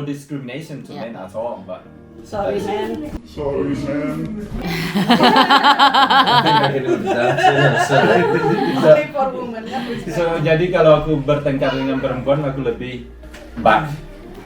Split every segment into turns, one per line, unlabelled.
no discrimination to men at all, but
Sorry, man.
Sorry, man.
Only for women.
So jadi kalau aku bertengkar dengan perempuan, aku lebih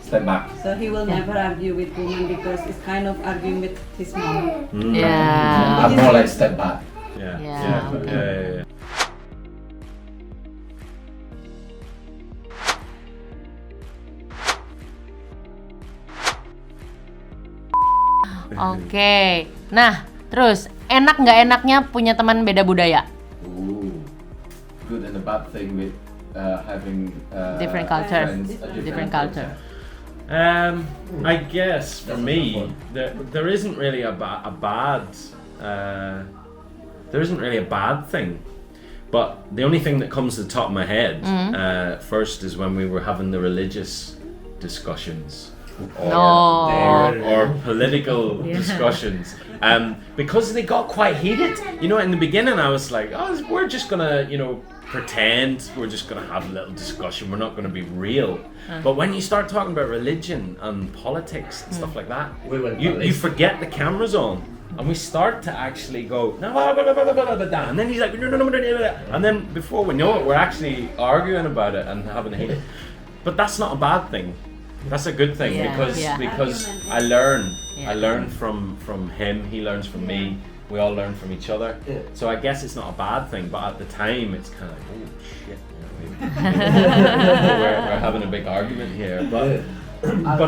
step back.
So he will never argue with women because it's kind of arguing with his mom.
Yeah.
I'm more like step back.
Yeah. Oke. Nah, terus enak nggak enaknya punya teman beda budaya?
Ooh, good and a bad thing with having
Different culture.
friends, a
Different culture.
I guess for me, there isn't really a bad thing, but the only thing that comes to the top of my head first is when we were having the religious discussions or political discussions, because they got quite heated. You know, in the beginning I was like, oh, we're just gonna, pretend, we're just gonna have a little discussion, we're not gonna be real. But when you start talking about religion and politics and stuff like that, you forget the camera's on, and we start to actually go, no, and then he's like, no, and then before we know it, we're actually arguing about it and having a hate. But that's not a bad thing. That's a good thing, because I learn from him, he learns from me, we all learn from each other. So I guess it's not a bad thing, but at the time it's kind of like, oh shit, we're having a big argument here, but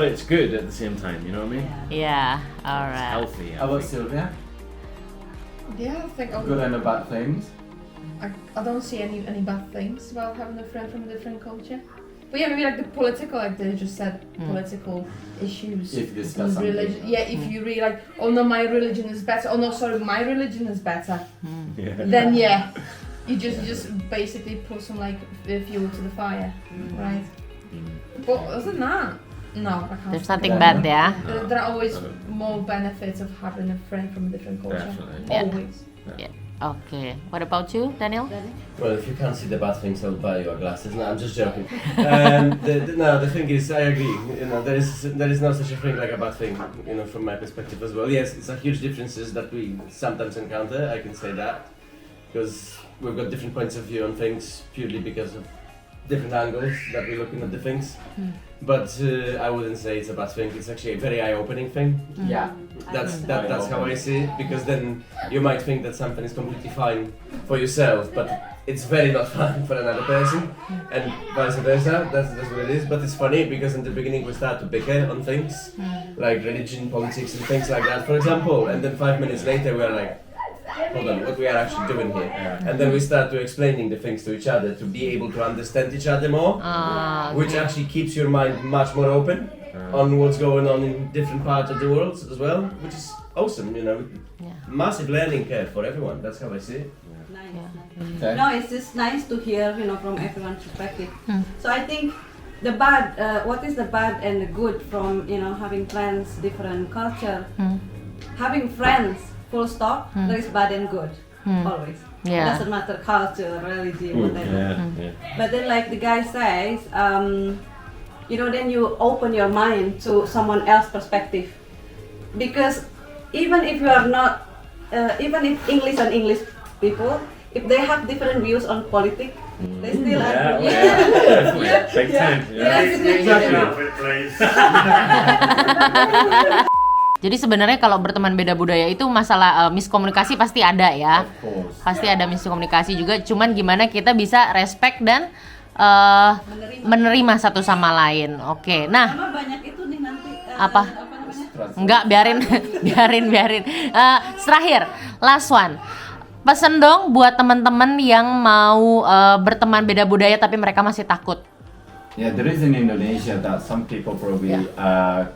it's good at the same time, you know what I mean?
Yeah, alright.
It's healthy.
How about Sylvia?
Yeah, I think
Good and a bad things.
I don't see any bad things about having a friend from a different culture. But yeah, maybe like the political, like they just said, political issues.
If you discuss something.
Religion, yeah, if you really like, oh no, my religion is better. Oh no, sorry, my religion is better. Then yeah, you just basically put some like fuel to the fire, right? But other than that, no, I can't.
There's nothing bad there.
There are always more benefits of having a friend from a different culture.
Definitely.
Always.
Yeah. Okay. What about you, Daniel?
Well, if you can't see the bad things, I'll buy you a glasses. No, I'm just joking. The thing is, I agree. There is no such a thing like a bad thing. From my perspective as well. Yes, it's a huge differences that we sometimes encounter. I can say that because we've got different points of view on things purely because of different angles that we're looking at the things. But I wouldn't say it's a bad thing. It's actually a very eye-opening thing.
Yeah.
That's how I see it, because then you might think that something is completely fine for yourself, but it's very not fine for another person, and vice versa. That's what it is. But it's funny because in the beginning we start to bicker on things like religion, politics, and things like that, for example, and then 5 minutes later we're like, hold on, what we are actually doing here? And then we start to explaining the things to each other to be able to understand each other more, which actually keeps your mind much more open on what's going on in different parts of the world as well, which is awesome, massive learning curve for everyone. That's how I see it.
Nice.
Okay.
No, it's just nice to hear, from everyone's perspective. So I think the bad, what is the bad and the good from, having friends, different culture? Having friends, full stop, there is bad and good, always.
Yeah.
Doesn't matter culture, religion, whatever. But then like the guy says, then you open your mind to someone else's perspective. Because even if you are not, even if English and English people, if they have different views on politics, they still are.
Big time.
Jadi sebenarnya kalau berteman beda budaya itu masalah miskomunikasi pasti ada ya. Pasti ada miskomunikasi juga. Cuman gimana kita bisa respect dan menerima satu sama lain. Oke. Nah,
Sama banyak itu nih nanti.
Apa?
Namanya?
Enggak, biarin. Terakhir, last one. Pesen dong buat teman-teman yang mau berteman beda budaya tapi mereka masih takut.
Yeah, there is in Indonesia that some people probably are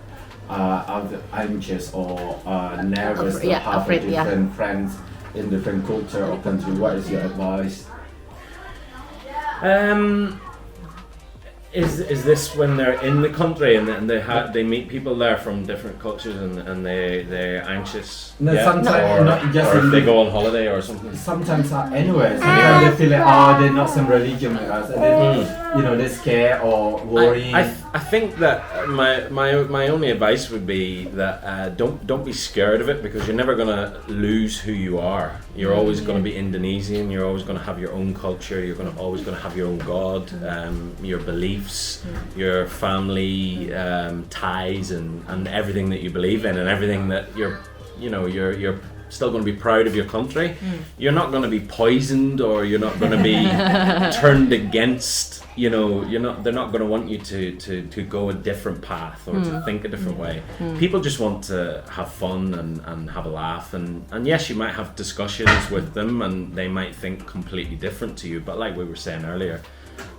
anxious or nervous to have different friends in different culture or country. What is your advice?
Is this when they're in the country and they meet people there from different cultures and they're anxious?
No, sometimes not just
or
in
if they go on holiday or something.
Sometimes anywhere. Sometimes they feel like they're not some religion like us, and they're scared or worried?
I think that my only advice would be that don't be scared of it, because you're never gonna lose who you are. You're always gonna be Indonesian. You're always gonna have your own culture. You're always gonna have your own God, your beliefs, your family ties, and everything that you believe in, and everything that you're still going to be proud of your country. You're not going to be poisoned, or you're not going to be turned against. They're not going to want you to go a different path or to think a different way. People just want to have fun and have a laugh, and yes, you might have discussions with them and they might think completely different to you, but like we were saying earlier,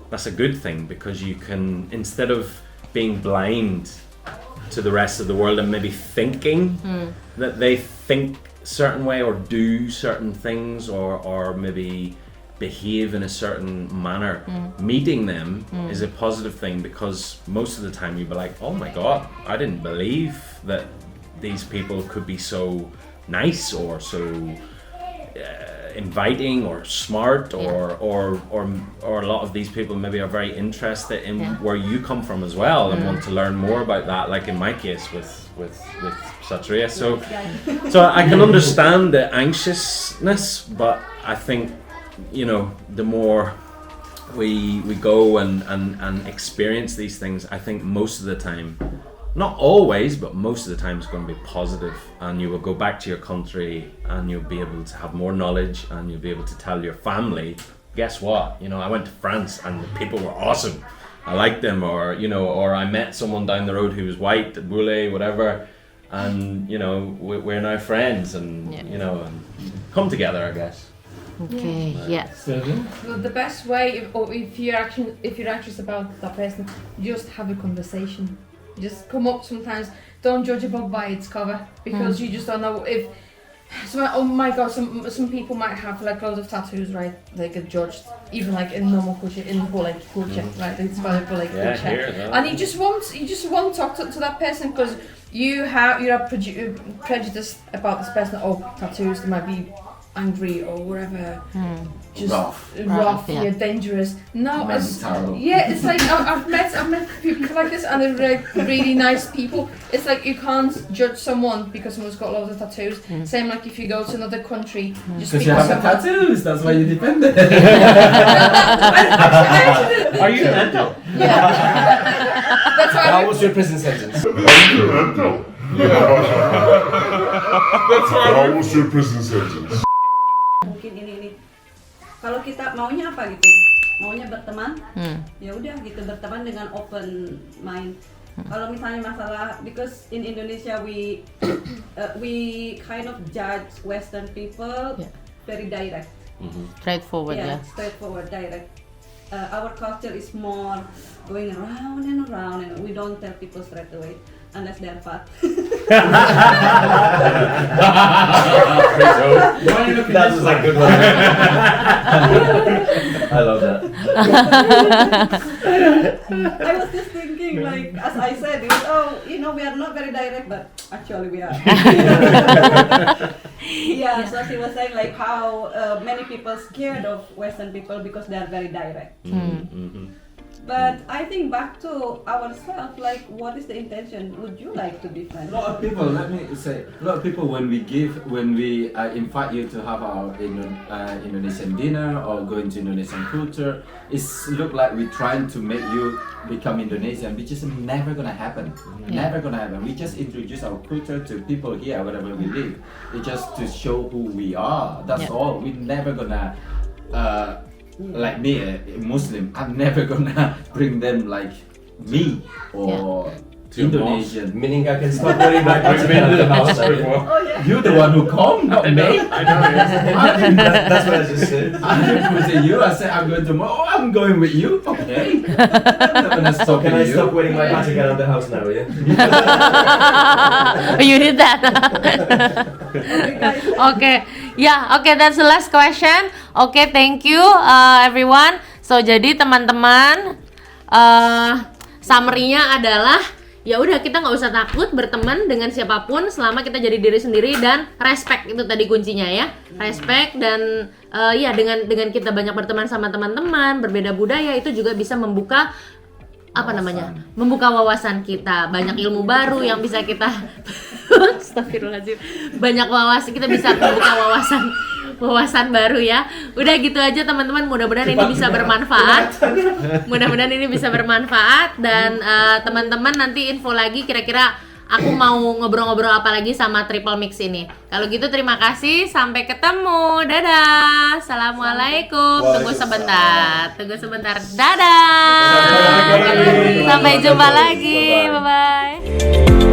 that's a good thing, because you can, instead of being blind to the rest of the world and maybe thinking that they think certain way or do certain things or maybe behave in a certain manner, meeting them is a positive thing, because most of the time you'll be like, oh my god, I didn't believe that these people could be so nice or so inviting or smart, or a lot of these people maybe are very interested in where you come from as well, and want to learn more about that, like in my case with Satria. So I can understand the anxiousness, but I think the more we go and experience these things, I think most of the time, not always, but most of the time, it's going to be positive, and you will go back to your country and you'll be able to have more knowledge, and you'll be able to tell your family, guess what, I went to France and the people were awesome, I liked them, or I met someone down the road who was white, bule, whatever, and we're now friends, and and come together, I guess.
Okay, yeah.
Well, the best way, if you're anxious about that person, just have a conversation. Just come up sometimes. Don't judge a book by its cover, because you just don't know if. So, oh my god, some people might have like loads of tattoos, right? They get judged, even like in normal culture, in the Polak culture, right? It's very Polak culture, and you just won't talk to that person, because you're prejudiced about this person. Oh, tattoos, they might be angry or whatever, just rough,
yeah.
Dangerous. No, it's like I've met people like this, and they're like really nice people. It's like you can't judge someone because someone's got loads of tattoos. Same like if you go to another country, just
because you have tattoos, that's why you're dependent.
Are you mental?
Yeah. That's why.
How was your prison sentence?
How was your prison sentence?
Mungkin ini kalau kita maunya apa gitu, maunya berteman, ya udah gitu, berteman dengan open mind. Kalau misalnya masalah, because in Indonesia we kind of judge Western people very direct,
Straightforward,
straightforward, direct. Our culture is more going around and around, and we don't tell people straight away unless they're fat.
That was a good one. I love that.
I was just thinking, like, as I said, it was, we are not very direct, but actually we are. Yeah, so she was saying like how many people scared of Western people because they are very direct. But I think back to ourselves, like, what is the intention? Would you like to be friends?
A lot of people, let me say, a lot of people when we invite you to have our Indonesian dinner or go into Indonesian culture, it's look like we're trying to make you become Indonesian, which is never gonna happen. Never gonna happen. We just introduce our culture to people here, wherever we live. It's just to show who we are. That's all. We're never gonna. Like me, a Muslim, I'm never gonna bring them like me or Indonesian.
Meaning I can stop wearing my pajamas in the house.
You're the one who come, not me.
I know.
That's what I just said.
I didn't put you. I said I'm going tomorrow. Oh, I'm going with you. Okay. I'm not gonna stop.
Can I
you.
stop wearing my pajamas around the house now? Yeah.
You did that. Okay. Yeah, okay, that's the last question. Okay, thank you everyone. So jadi teman-teman, summary-nya adalah ya udah kita nggak usah takut berteman dengan siapapun selama kita jadi diri sendiri dan respect, itu tadi kuncinya ya, respect. Dan ya dengan kita banyak berteman sama teman-teman berbeda budaya, itu juga bisa membuka membuka wawasan kita, banyak ilmu baru yang bisa kita astagfirullahaladzim, banyak wawasan, kita bisa membuka wawasan baru ya. Udah gitu aja teman-teman, mudah-mudahan ini bisa bermanfaat. Mudah-mudahan ini bisa bermanfaat dan teman-teman nanti info lagi kira-kira aku mau ngobrol-ngobrol apa lagi sama Triple Mix ini. Kalau gitu terima kasih, sampai ketemu. Dadah. Assalamualaikum. Tunggu sebentar. Dadah. Sampai jumpa lagi. Bye-bye.